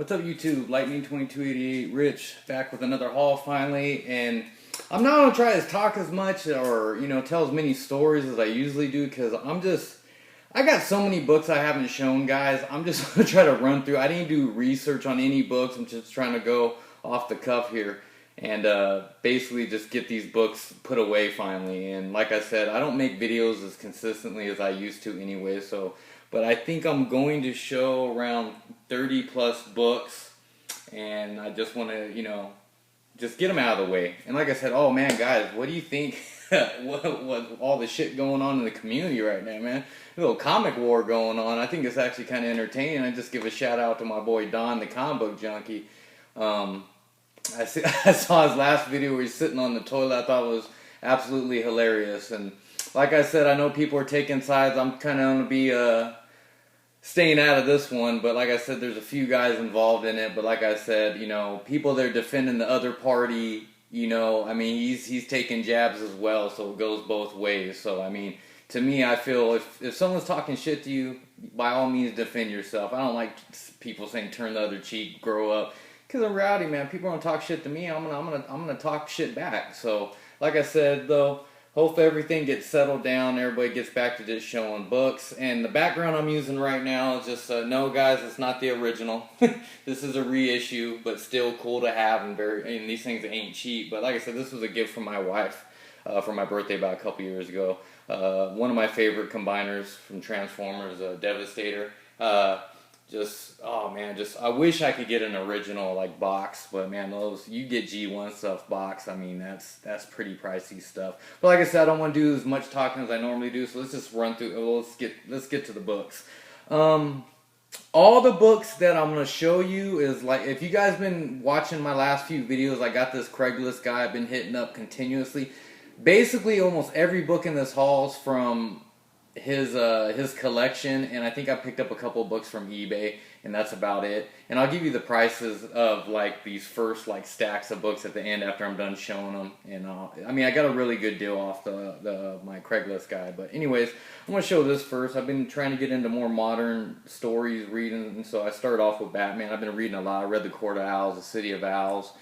What's up YouTube? Lightning2288 Rich back with another haul finally, and I'm not gonna try to talk as much or tell as many stories as I usually do because I got so many books I haven't shown, guys. I'm just gonna try to run through. I didn't do research on any books. I'm just trying to go off the cuff here and basically just get these books put away finally. And like I said, I don't make videos as consistently as I used to anyway, but I think I'm going to show around 30 plus books, and I just want to, just get them out of the way. And like I said, oh man, guys, what do you think? what all the shit going on in the community right now, man? A little comic war going on. I think it's actually kind of entertaining. I just give a shout out to my boy Don, the comic book junkie. I saw his last video where he's sitting on the toilet. I thought it was absolutely hilarious. And like I said, I know people are taking sides. I'm kind of going to be staying out of this one, but like I said, there's a few guys involved in it. But like I said, people that are defending the other party, I mean, he's taking jabs as well, so it goes both ways. So I mean, to me, I feel if someone's talking shit to you, by all means defend yourself. I don't like people saying turn the other cheek, grow up, because in reality, man, people are gonna talk shit to me. I'm gonna talk shit back. So like I said, though, hope everything gets settled down, everybody gets back to just showing books. And the background I'm using right now is just, no guys, it's not the original. This is a reissue, but still cool to have, and these things ain't cheap. But like I said, this was a gift from my wife for my birthday about a couple years ago. One of my favorite combiners from Transformers, Devastator. Oh man, I wish I could get an original like box, but man, you get G1 stuff box. I mean, that's pretty pricey stuff. But like I said, I don't want to do as much talking as I normally do, so let's just run through. Well, let's get to the books. All the books that I'm gonna show you is like, if you guys been watching my last few videos, I got this Craigslist guy I've been hitting up continuously. Basically, almost every book in this haul is from his collection, and I think I picked up a couple books from eBay, and that's about it. And I'll give you the prices of like these first like stacks of books at the end after I'm done showing them. And I mean, I got a really good deal off my Craigslist guy. But anyways, I'm gonna show this first. I've been trying to get into more modern stories reading, and so I started off with Batman. I've been reading a lot. I read The Court of Owls, The City of Owls.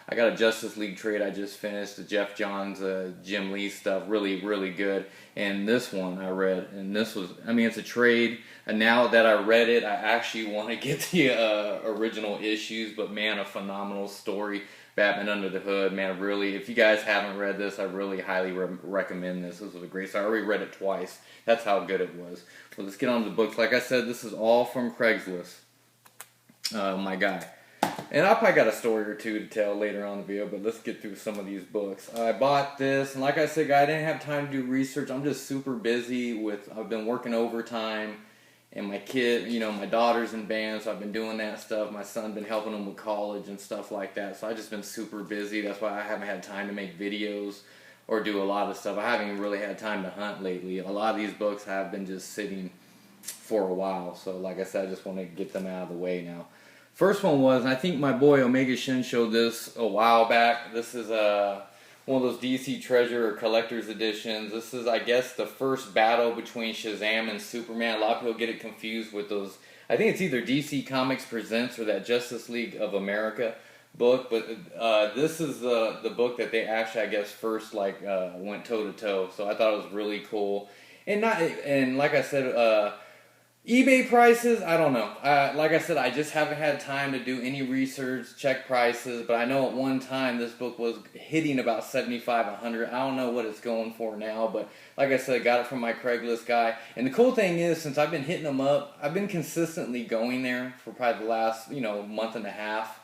I got a Justice League trade I just finished, the Jeff Johns, Jim Lee stuff, really, really good. And this one I read, and this was, I mean, it's a trade. And now that I read it, I actually want to get the original issues, but man, a phenomenal story. Batman Under the Hood, man, really, if you guys haven't read this, I really highly recommend this. This was a great story. I already read it twice. That's how good it was. So let's get on to the books. Like I said, this is all from Craigslist, my guy. And I probably got a story or two to tell later on in the video, but let's get through some of these books. I bought this, and like I said, I didn't have time to do research. I'm just super busy I've been working overtime, and my kid, my daughter's in band, so I've been doing that stuff. My son been helping him with college and stuff like that, so I've just been super busy. That's why I haven't had time to make videos or do a lot of stuff. I haven't even really had time to hunt lately. A lot of these books have been just sitting for a while, so like I said, I just want to get them out of the way now. First one was, and I think my boy Omega Shin showed this a while back. This is one of those DC Treasure or Collector's Editions. This is, I guess, the first battle between Shazam and Superman. A lot of people get it confused with those. I think it's either DC Comics Presents or that Justice League of America book. But this is the book that they actually, I guess, first went toe to toe. So I thought it was really cool. And like I said, eBay prices, I don't know. Like I said, I just haven't had time to do any research, check prices, but I know at one time this book was hitting about $75, $100. I don't know what it's going for now, but like I said, I got it from my Craigslist guy. And the cool thing is, since I've been hitting them up, I've been consistently going there for probably the last, month and a half.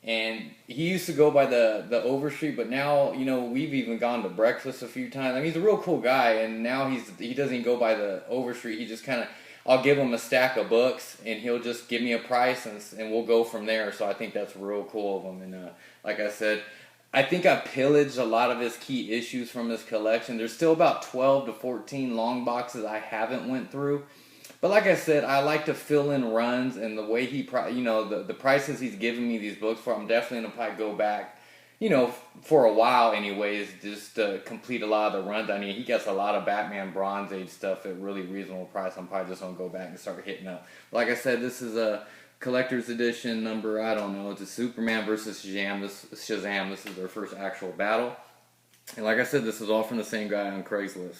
And he used to go by the Overstreet, but now, we've even gone to breakfast a few times. I mean, he's a real cool guy, and now he doesn't go by the Overstreet. He just kind of, I'll give him a stack of books, and he'll just give me a price, and we'll go from there. So I think that's real cool of him. And like I said, I think I pillaged a lot of his key issues from his collection. There's still about 12 to 14 long boxes I haven't went through. But like I said, I like to fill in runs, and the way the prices he's giving me these books for, I'm definitely going to probably go back for a while anyways, just to complete a lot of the runs. I mean, he gets a lot of Batman Bronze Age stuff at really reasonable price. I'm probably just going to go back and start hitting up. Like I said, this is collector's edition number, I don't know. It's a Superman versus Shazam. This is their first actual battle. And like I said, this is all from the same guy on Craigslist.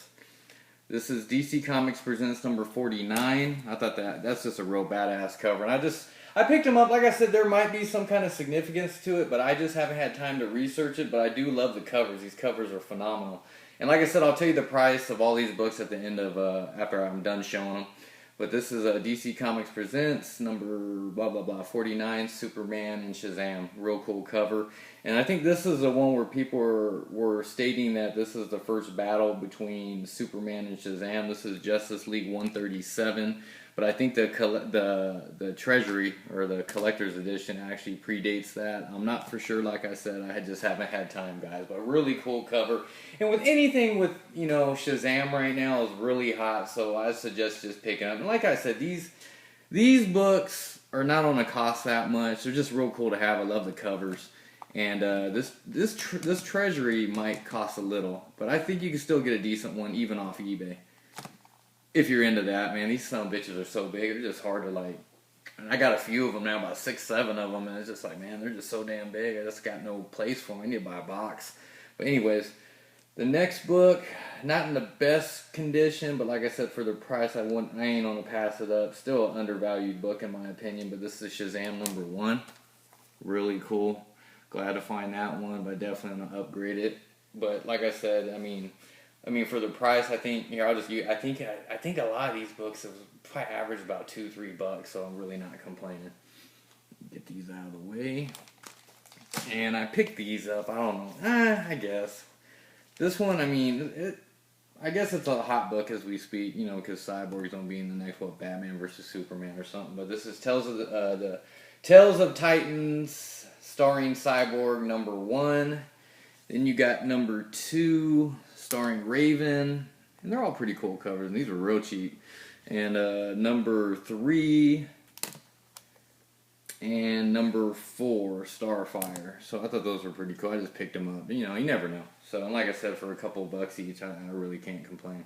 This is DC Comics Presents number 49. I thought that's just a real badass cover. And I picked them up. Like I said, there might be some kind of significance to it, but I just haven't had time to research it. But I do love the covers. These covers are phenomenal. And like I said, I'll tell you the price of all these books at the end of, after I'm done showing them. But this is a DC Comics Presents number blah blah blah 49, Superman and Shazam. Real cool cover. And I think this is the one where people were stating that this is the first battle between Superman and Shazam. This is Justice League 137. But I think the Treasury or the Collector's Edition actually predates that. I'm not for sure, like I said. I just haven't had time, guys. But really cool cover. And with anything with, Shazam right now is really hot. So I suggest just picking up. And like I said, these books are not on a cost that much. They're just real cool to have. I love the covers. And this Treasury might cost a little. But I think you can still get a decent one even off eBay. If you're into that, man, these son of bitches are so big, they're just hard to like. And I got a few of them now, about 6, 7 of them, and it's just like, man, they're just so damn big. I just got no place for them. I need to buy a box. But anyways, the next book, not in the best condition, but like I said, for the price, I ain't gonna pass it up. Still an undervalued book in my opinion, but this is Shazam number 1. Really cool. Glad to find that one, but definitely gonna upgrade it. But like I said, I mean, for the price, I think I think a lot of these books have probably averaged about $2-3, so I'm really not complaining. Get these out of the way, and I picked these up. I don't know. I guess this one. I guess it's a hot book as we speak. Because Cyborg's gonna be in the next Batman versus Superman or something. But this is Tales of Titans, starring Cyborg number 1. Then you got number 2. Starring Raven, and they're all pretty cool covers, and these are real cheap. And number 3 and number 4, Starfire. So I thought those were pretty cool. I just picked them up. You never know. So, and like I said, for a couple of bucks each, I really can't complain.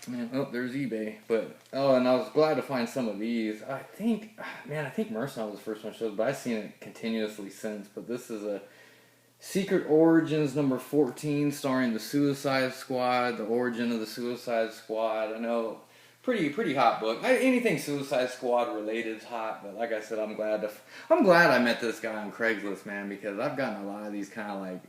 Man, there's eBay. But and I was glad to find some of these. I think Mercenary was the first one I showed, but I've seen it continuously since. But this is a Secret Origins number 14, starring the Suicide Squad, the origin of the Suicide Squad. I know, pretty hot book. Anything Suicide Squad related is hot, but like I said, I'm glad I met this guy on Craigslist, man, because I've gotten a lot of these kind of like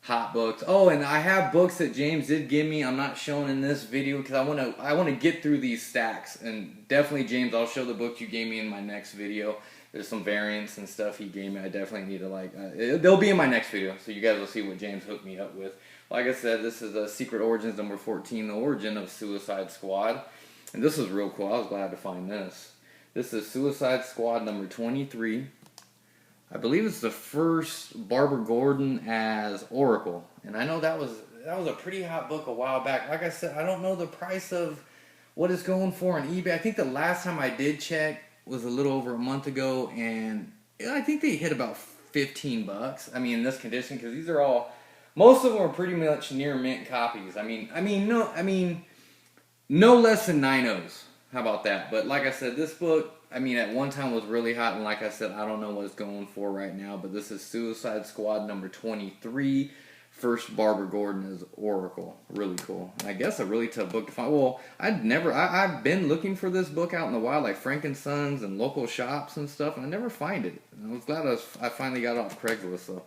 hot books. Oh, and I have books that James did give me. I'm not showing in this video because I want to get through these stacks, and definitely James, I'll show the books you gave me in my next video. There's some variants and stuff he gave me. I definitely need to they'll be in my next video, so you guys will see what James hooked me up with. Like I said, this is a Secret Origins number 14, the origin of Suicide Squad. And this is real cool. I was glad to find this. This is Suicide Squad number 23. I believe it's the first Barbara Gordon as Oracle. And I know that was a pretty hot book a while back. Like I said, I don't know the price of what it's going for on eBay. I think the last time I did check was a little over a month ago, and I think they hit about $15. In this condition, because these are all, most of them are pretty much near mint copies. No less than 9.0s. How about that? But like I said, this book, at one time was really hot, and like I said, I don't know what it's going for right now, but this is Suicide Squad number 23. First Barbara Gordon as Oracle. Really cool. And I guess a really tough book to find. Well, I've been looking for this book out in the wild, like Frankensons and local shops and stuff, and I never find it. And I was glad I finally got it off Craigslist, so.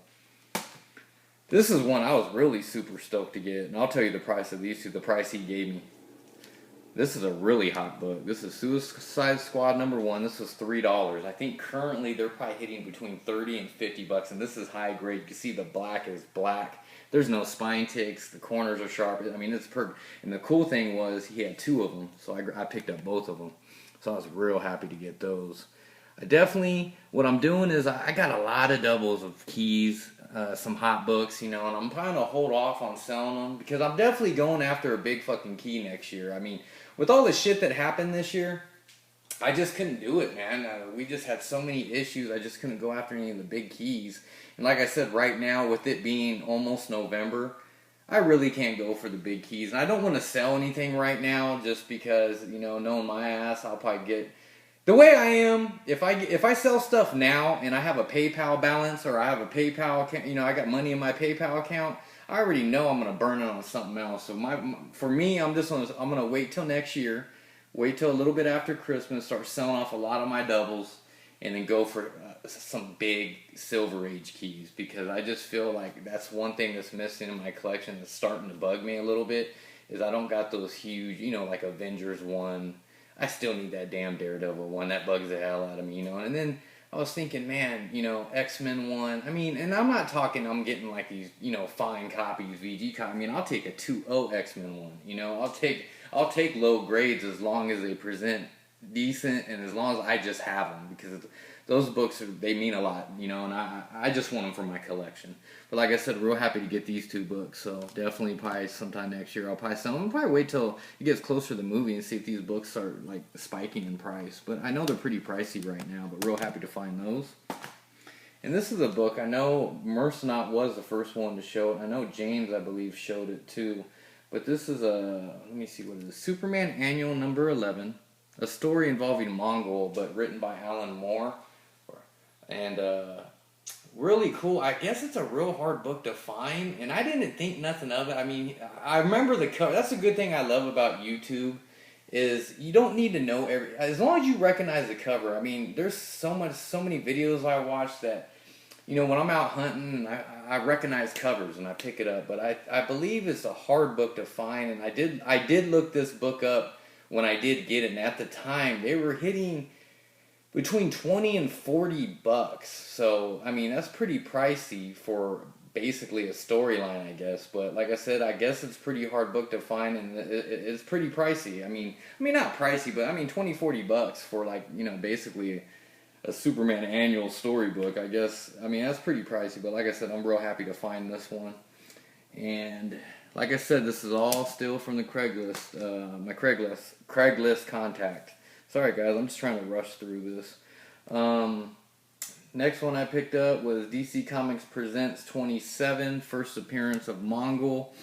This is one I was really super stoked to get, and I'll tell you the price of these two, the price he gave me. This is a really hot book. This is Suicide Squad number 1. This was $3. I think currently they're probably hitting between $30 and $50, and this is high grade. You can see the black is black. There's no spine ticks. The corners are sharp. It's perfect. And the cool thing was he had 2 of them, so I picked up both of them. So I was real happy to get those. What I'm doing is I got a lot of doubles of keys, some hot books, and I'm trying to hold off on selling them because I'm definitely going after a big fucking key next year. With all the shit that happened this year, I just couldn't do it, man. We just had so many issues. I just couldn't go after any of the big keys. And like I said, right now, with it being almost November, I really can't go for the big keys. And I don't want to sell anything right now just because, knowing my ass, I'll probably the way I am, if I sell stuff now and I have a PayPal balance or I have a PayPal account, I got money in my PayPal account, I already know I'm gonna burn it on something else. So for me, I'm gonna wait till next year, wait till a little bit after Christmas, start selling off a lot of my doubles, and then go for some big Silver Age keys, because I just feel like that's one thing that's missing in my collection that's starting to bug me a little bit, is I don't got those huge, like Avengers 1. I still need that damn Daredevil 1. That bugs the hell out of me, And then I was thinking, man, X-Men 1. I mean, and I'm not talking I'm getting like these, fine copies, VG copies. I mean, I'll take a 2.0 X-Men 1. I'll take low grades as long as they present decent and as long as I just have them, because those books they mean a lot, and I just want them for my collection. But like I said, real happy to get these 2 books, so definitely probably sometime next year I'll probably sell them. I'll probably wait till it gets closer to the movie and see if these books start like spiking in price. But I know they're pretty pricey right now, but real happy to find those. And this is a book, I know Mercenot was the first one to show it. I know James, I believe, showed it too. But this is let me see what it is. Superman Annual number 11. A story involving Mongol, but written by Alan Moore. And really cool. I guess it's a real hard book to find, and I didn't think nothing of it. I mean, I remember the cover. That's a good thing I love about YouTube, is you don't need to know as long as you recognize the cover. I mean, there's so many videos I watch that, when I'm out hunting, I recognize covers and I pick it up. But I believe it's a hard book to find, and I did look this book up when I did get it, and at the time they were hitting between 20 and 40 bucks. So, I mean, that's pretty pricey for basically a storyline, I guess. But like I said, I guess it's a pretty hard book to find, and it's pretty pricey. I mean, not pricey, but I mean 20, 40 bucks for basically a Superman annual storybook, I guess. I mean, that's pretty pricey, but like I said, I'm real happy to find this one. And like I said, this is all still from the Craigslist, my Craigslist contact. Sorry guys, I'm just trying to rush through this. Next one I picked up was DC Comics Presents 27, first appearance of Mongol.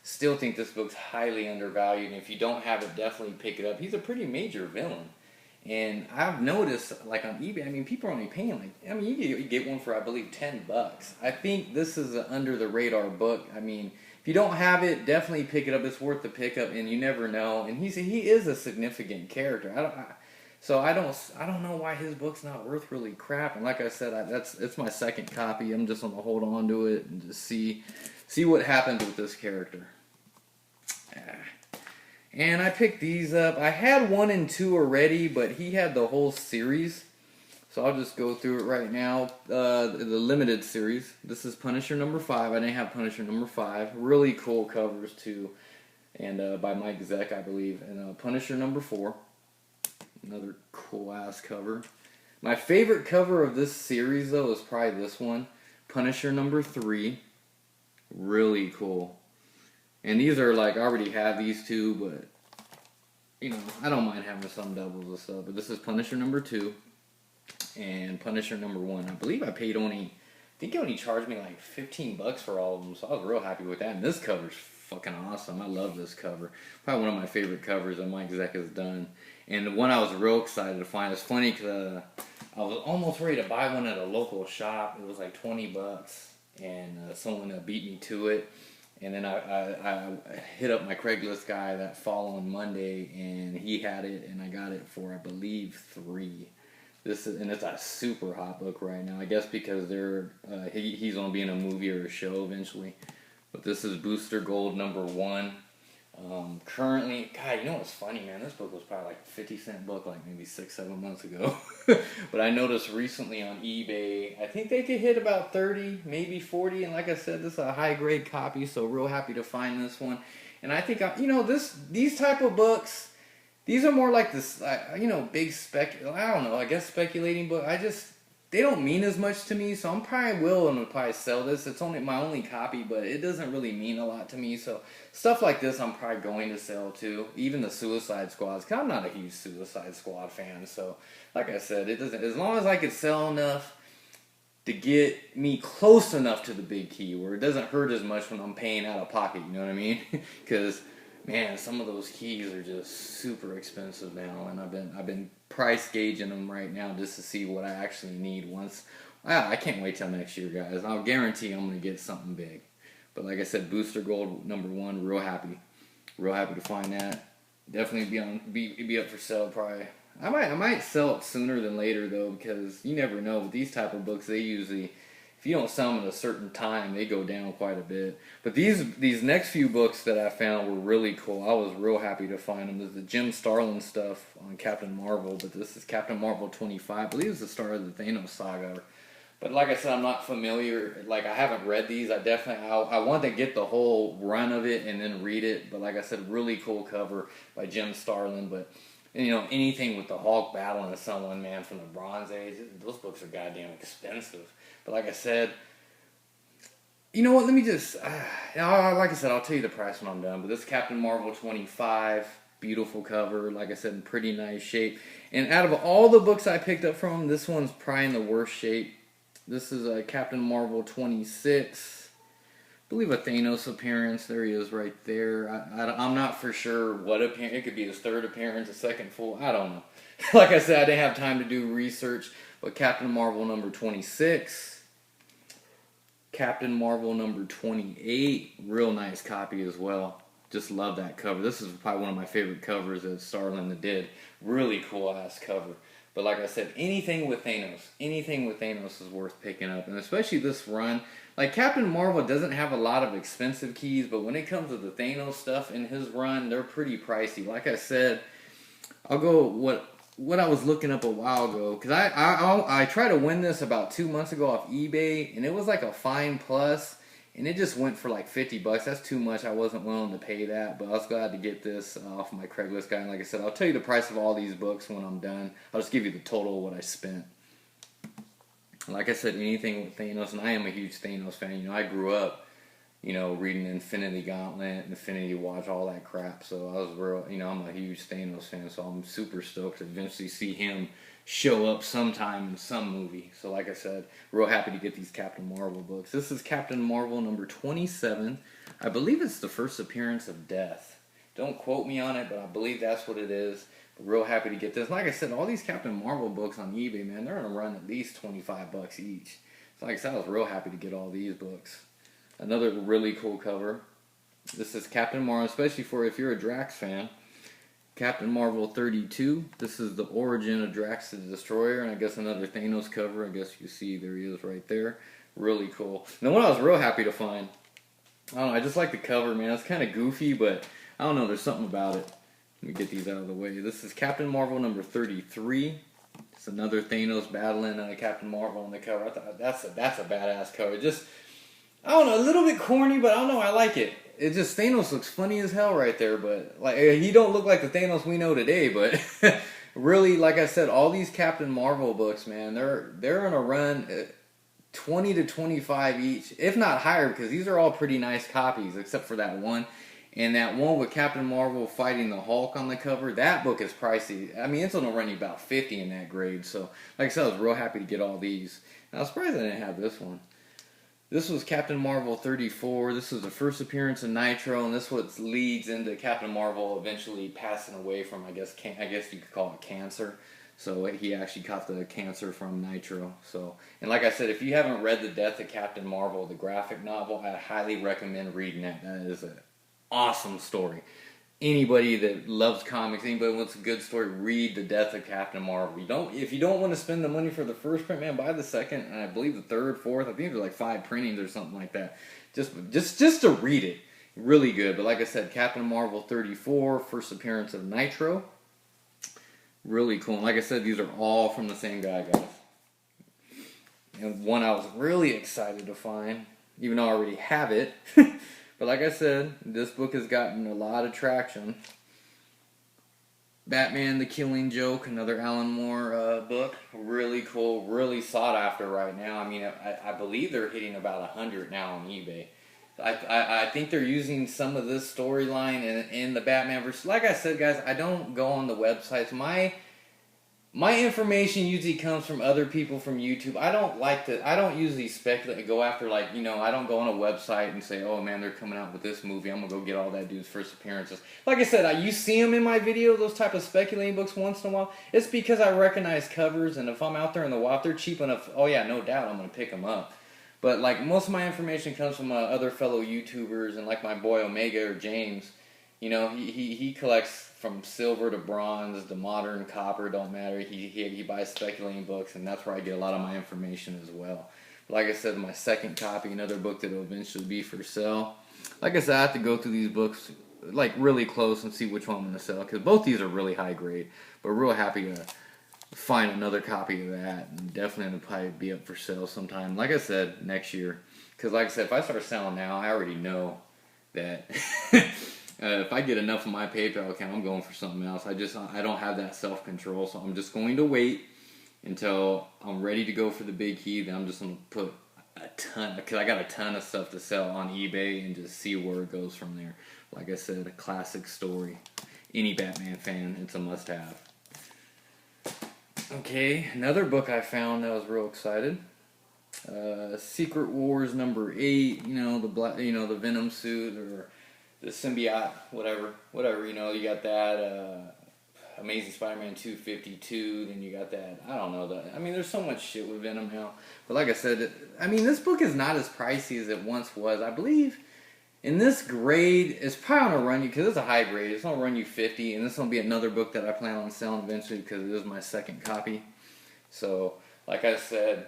Still think this book's highly undervalued, and if you don't have it, definitely pick it up. He's a pretty major villain. And I've noticed, like on eBay, I mean, people are only paying you get one for, I believe, 10 bucks. I think this is an under the radar book. I mean, if you don't have it, definitely pick it up. It's worth the pickup, and you never know. And he is a significant character. I don't know why his book's not worth really crap. And like I said, it's my second copy. I'm just gonna hold on to it and just see what happens with this character. And I picked these up. I had 1 and 2 already, but he had the whole series. So I'll just go through it right now. The limited series. This is Punisher number 5. I didn't have Punisher number 5. Really cool covers too, and by Mike Zeck, I believe. And Punisher number 4. Another cool ass cover. My favorite cover of this series though is probably this one. Punisher number 3. Really cool. And these are I already have these 2, but I don't mind having some doubles and stuff. But this is Punisher number 2. And Punisher number 1. I believe I paid I think he only charged me like 15 bucks for all of them, so I was real happy with that. And this cover's fucking awesome. I love this cover. Probably one of my favorite covers that Mike Zeck has done. And the one I was real excited to find. It's funny because I was almost ready to buy one at a local shop. It was like 20 bucks, and someone beat me to it. And then I hit up my Craigslist guy that following Monday, and he had it, and I got it for, I believe, $3. It's a super hot book right now. I guess because he's gonna be in a movie or a show eventually. But this is Booster Gold number 1. Currently, God, you know what's funny, man? This book was probably like a 50-cent book, like maybe 6-7 months ago. But I noticed recently on eBay, I think they could hit about 30, maybe 40. And like I said, this is a high grade copy, so real happy to find this one. And I think these type of books. These are more like this, big I don't know, I guess speculating, but they don't mean as much to me, so I'm probably willing to sell this. It's only my only copy, but it doesn't really mean a lot to me, so stuff like this I'm probably going to sell too. Even the Suicide Squads, because I'm not a huge Suicide Squad fan, so like I said, it doesn't, as long as I could sell enough to get me close enough to the big key where it doesn't hurt as much when I'm paying out of pocket, you know what I mean? Because man, some of those keys are just super expensive now, and I've been price gauging them right now just to see what I actually need once. I can't wait till next year, guys. I'll guarantee I'm gonna get something big. But like I said, Booster Gold #1, real happy to find that. Definitely be up for sale probably. I might sell it sooner than later though, because you never know. With these type of books, they usually, if you don't sell them at a certain time, they go down quite a bit. But these next few books that I found were really cool. I was real happy to find them. There's the Jim Starlin stuff on Captain Marvel, but this is Captain Marvel 25. I believe it's the start of the Thanos saga. But like I said, I'm not familiar. Like, I haven't read these. I want to get the whole run of it and then read it. But like I said, really cool cover by Jim Starlin. But anything with the Hulk battling someone, man, from the Bronze Age, those books are goddamn expensive. But like I said, you know what? Let me just, like I said, I'll tell you the price when I'm done. But this is Captain Marvel 25, beautiful cover. Like I said, in pretty nice shape. And out of all the books I picked up from him, this one's probably in the worst shape. This is Captain Marvel 26. I believe a Thanos appearance. There he is right there. I'm not for sure what appearance. It could be his third appearance, a second full. I don't know. Like I said, I didn't have time to do research. But Captain Marvel #26. Captain Marvel #28. Real nice copy as well. Just love that cover. This is probably one of my favorite covers that Starlin did. Really cool ass cover. But like I said, anything with Thanos is worth picking up. And especially this run. Like, Captain Marvel doesn't have a lot of expensive keys, but when it comes to the Thanos stuff in his run, they're pretty pricey. Like I said, I'll go what I was looking up a while ago. Because I tried to win this about 2 months ago off eBay, and it was like a fine plus. And it just went for like $50. That's too much. I wasn't willing to pay that. But I was glad to get this off my Craigslist guy. And like I said, I'll tell you the price of all these books when I'm done. I'll just give you the total of what I spent. Like I said, anything with Thanos. And I am a huge Thanos fan. I grew up, reading Infinity Gauntlet, Infinity Watch, all that crap. So I was I'm a huge Thanos fan. So I'm super stoked to eventually see him show up sometime in some movie. So like I said, real happy to get these Captain Marvel books. This is Captain Marvel #27. I believe it's the first appearance of Death. Don't quote me on it, but I believe that's what it is. But real happy to get this. Like I said, all these Captain Marvel books on eBay, man, they're going to run at least $25 each. So like I said, I was real happy to get all these books. Another really cool cover. This is Captain Marvel, especially for if you're a Drax fan. Captain Marvel 32. This is the origin of Drax the Destroyer, and I guess another Thanos cover. I guess you see there he is right there. Really cool. Now, what I was real happy to find, I don't know, I just like the cover, man. It's kind of goofy, but I don't know, there's something about it. Let me get these out of the way. This is Captain Marvel #33. It's another Thanos battling Captain Marvel on the cover. I thought that's a badass cover. Just, I don't know, a little bit corny, but I don't know, I like it. It just, Thanos looks funny as hell right there, but like, he don't look like the Thanos we know today, but really, like I said, all these Captain Marvel books, man, they're on a run 20 to 25 each, if not higher, because these are all pretty nice copies, except for that one. And that one with Captain Marvel fighting the Hulk on the cover, that book is pricey. I mean, it's going to run you about $50 in that grade. So, like I said, I was real happy to get all these. And I was surprised I didn't have this one. This was Captain Marvel 34. This was the first appearance of Nitro, and this what leads into Captain Marvel eventually passing away from, I guess you could call it cancer. So he actually caught the cancer from Nitro. So, and like I said, if you haven't read The Death of Captain Marvel, the graphic novel, I highly recommend reading that. That is an awesome story. Anybody that loves comics, anybody that wants a good story, read The Death of Captain Marvel. If you don't want to spend the money for the first print, man, buy the second, and I believe the third, fourth. I think there's like 5 printings or something like that. Just to read it, really good. But like I said, Captain Marvel 34, first appearance of Nitro, really cool. And like I said, these are all from the same guy, guys. And one I was really excited to find, even though I already have it. But like I said, this book has gotten a lot of traction. Batman the Killing Joke, another Alan Moore book. Really cool, really sought after right now. I mean, I believe they're hitting about 100 now on eBay. I think they're using some of this storyline in the Batman versus. Like I said, guys, I don't go on the websites. my information usually comes from other people from YouTube. I don't usually speculate, go after, like, you know, I don't go on a website and say, oh man, they're coming out with this movie, I'm gonna go get all that dude's first appearances. Like I said, you see them in my video, those type of speculating books once in a while. It's because I recognize covers, and if I'm out there in the wild, if they're cheap enough, oh yeah, no doubt, I'm gonna pick them up. But like most of my information comes from other fellow YouTubers, and like my boy Omega or James. You know, he collects from silver to bronze to modern copper, don't matter. He buys speculating books, and that's where I get a lot of my information as well. Like I said, my second copy, another book that will eventually be for sale. Like I said, I have to go through these books like really close and see which one I'm going to sell, because both these are really high grade. But real happy to find another copy of that, and definitely going to probably be up for sale sometime. Like I said, next year. Because like I said, if I start selling now, I already know that... if I get enough of my PayPal account, I'm going for something else. I don't have that self-control, so I'm just going to wait until I'm ready to go for the big key. Then I'm just going to put a ton, because I got a ton of stuff to sell on eBay, and just see where it goes from there. Like I said, a classic story. Any Batman fan, it's a must-have. Okay, another book I found that I was real excited. Secret Wars #8. The Venom suit, or the symbiote, whatever, you know, you got that, Amazing Spider-Man 252, then you got that, I don't know, there's so much shit with Venom now, but like I said, this book is not as pricey as it once was. I believe, in this grade, it's probably gonna run you, because it's a high grade, it's gonna run you $50, and this is gonna be another book that I plan on selling eventually, because it is my second copy. So, like I said,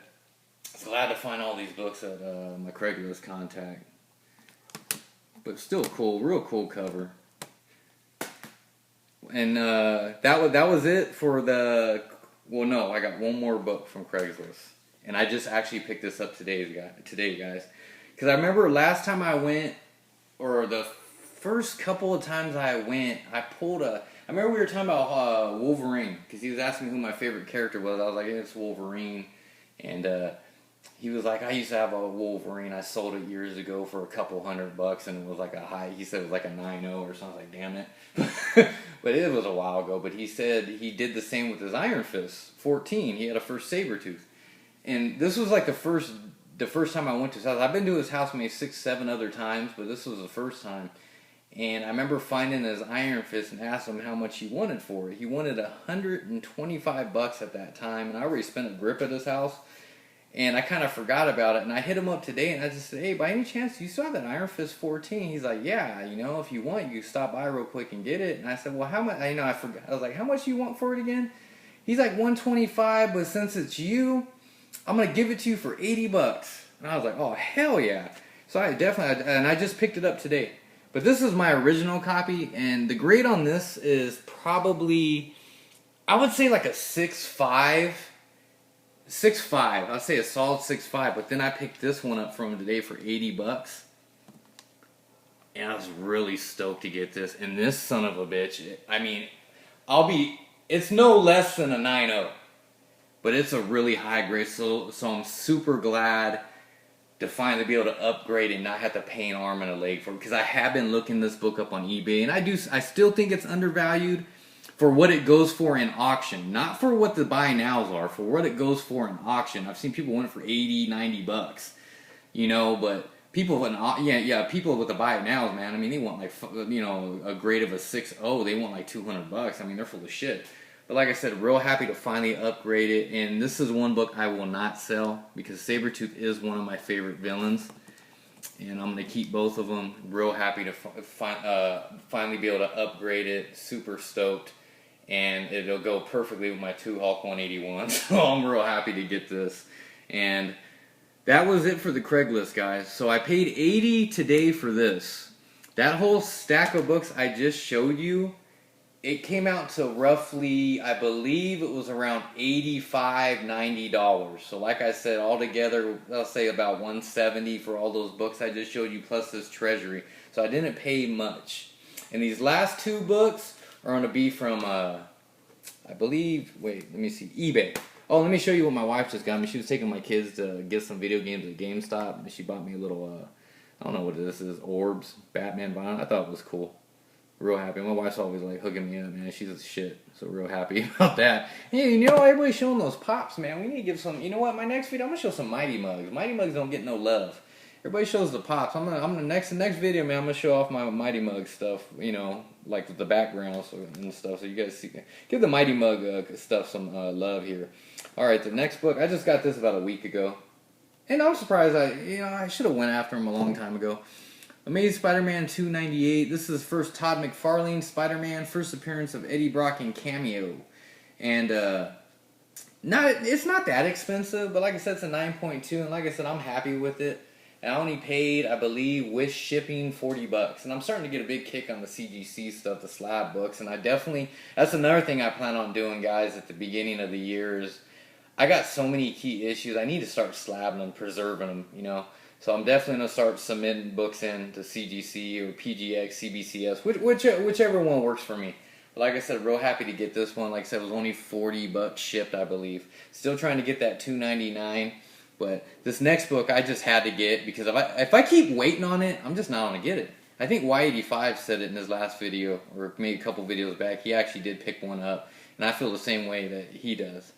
glad to find all these books at my Craigslist contact. But still cool, real cool cover. And that was it for the... Well, no, I got one more book from Craigslist. And I just actually picked this up today, guys. Because I remember last time I went, or the first couple of times I went, I remember we were talking about Wolverine. Because he was asking me who my favorite character was. I was like, it's Wolverine. And... he was like, I used to have a Wolverine. I sold it years ago for a couple $100, and it was like he said it was like a 9.0 or something. Like, damn it. But it was a while ago. But he said he did the same with his Iron Fist 14. He had a first Sabretooth. And this was like the first time I went to his house. I've been to his house maybe 6-7 other times, but this was the first time. And I remember finding his Iron Fist and asked him how much he wanted for it. He wanted $125 at that time, and I already spent a grip at his house. And I kind of forgot about it, and I hit him up today, and I just said, hey, by any chance, you still have that Iron Fist 14? He's like, yeah, you know, if you want, you stop by real quick and get it. And I said, well, how much? I forgot. I was like, how much do you want for it again? He's like, $125, but since it's you, I'm going to give it to you for $80. And I was like, oh, hell yeah. So I just picked it up today. But this is my original copy, and the grade on this is probably, I would say like a 6.5. 6.5. I'd say a solid 6.5. But then I picked this one up from him today for $80. And I was really stoked to get this. And this son of a bitch, it's no less than a 9.0. But it's a really high grade. So I'm super glad to finally be able to upgrade and not have to pay an arm and a leg for it. Because I have been looking this book up on eBay. And I still think it's undervalued for what it goes for in auction. Not for what the buy nows are, for what it goes for in auction. I've seen people want it for $80-$90, you know, but people people with the buy it nows, man, they want like, a grade of a 6.0, they want like $200. They're full of shit. But like I said, real happy to finally upgrade it, and this is one book I will not sell, because Sabretooth is one of my favorite villains, and I'm going to keep both of them. Real happy to finally be able to upgrade it, super stoked. And it'll go perfectly with my 2 Hulk 181. So I'm real happy to get this. And that was it for the Craigslist, guys. So I paid $80 today for this. That whole stack of books I just showed you, it came out to roughly, I believe it was around $85-$90. So like I said, altogether, I'll say about $170 for all those books I just showed you, plus this treasury. So I didn't pay much. And these last 2 books are going to be from, I believe, let me see, eBay. Oh, let me show you what my wife just got me. She was taking my kids to get some video games at GameStop, and she bought me a little, I don't know what this is, Orbs, Batman vinyl. I thought it was cool. Real happy. My wife's always like hooking me up, man. She's a shit. So real happy about that. Hey, you know, everybody's showing those pops, man. We need to give some. You know what? My next video, I'm gonna show some Mighty Mugs. Mighty Mugs don't get no love. Everybody shows the pops. I'm the next video, man. I'm gonna show off my Mighty Mug stuff. You know, like with the backgrounds and stuff. So you guys see, give the Mighty Mug stuff some love here. All right, the next book. I just got this about a week ago, and I'm surprised. I should have went after him a long time ago. Amazing Spider-Man 298. This is first Todd McFarlane Spider-Man, first appearance of Eddie Brock in cameo. And it's not that expensive, but like I said, it's a 9.2, and like I said, I'm happy with it. And I only paid, I believe, with shipping, $40. And I'm starting to get a big kick on the CGC stuff, the slab books, and that's another thing I plan on doing, guys, at the beginning of the year is I got so many key issues. I need to start slabbing them, preserving them, you know. So I'm definitely going to start submitting books in to CGC or PGX, CBCS, whichever one works for me. But like I said, real happy to get this one. Like I said, it was only $40 shipped, I believe. Still trying to get that $2.99. But this next book I just had to get because if I keep waiting on it, I'm just not going to get it. I think Y85 said it in his last video, or maybe a couple videos back. He actually did pick one up, and I feel the same way that he does.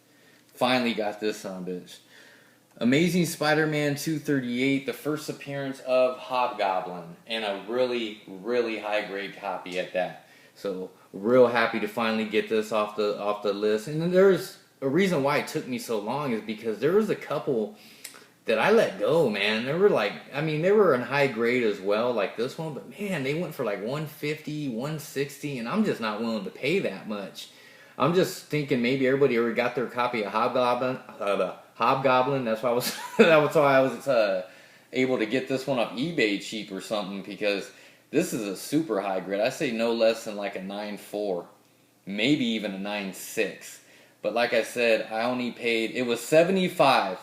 Finally got this bitch. Amazing Spider-Man 238, the first appearance of Hobgoblin, and a really, really high-grade copy at that. So, real happy to finally get this off the list. And then there's a reason why it took me so long is because there was a couple that I let go, man. They were like, I mean, they were in high grade as well, like this one, but man, they went for like $150, $160, and I'm just not willing to pay that much. I'm just thinking maybe everybody already got their copy of Hobgoblin. That's why I was able to get this one off eBay cheap or something, because this is a super high grade. I say no less than like a 9.4, maybe even a 9.6. But like I said, I only paid, it was $75,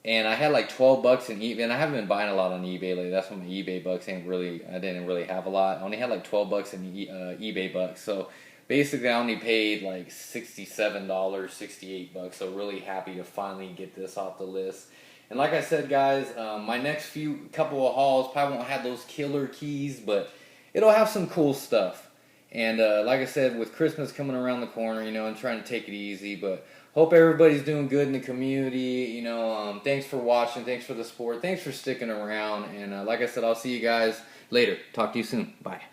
and I had like $12 in eBay, and I haven't been buying a lot on eBay lately. That's when my eBay bucks I didn't really have a lot. I only had like $12 in eBay bucks, so basically, I only paid like $67, $68, so really happy to finally get this off the list. And like I said, guys, my next couple of hauls probably won't have those killer keys, but it'll have some cool stuff. And like I said, with Christmas coming around the corner, you know, I'm trying to take it easy, but hope everybody's doing good in the community. You know, thanks for watching, thanks for the support, thanks for sticking around, and like I said, I'll see you guys later. Talk to you soon. Bye.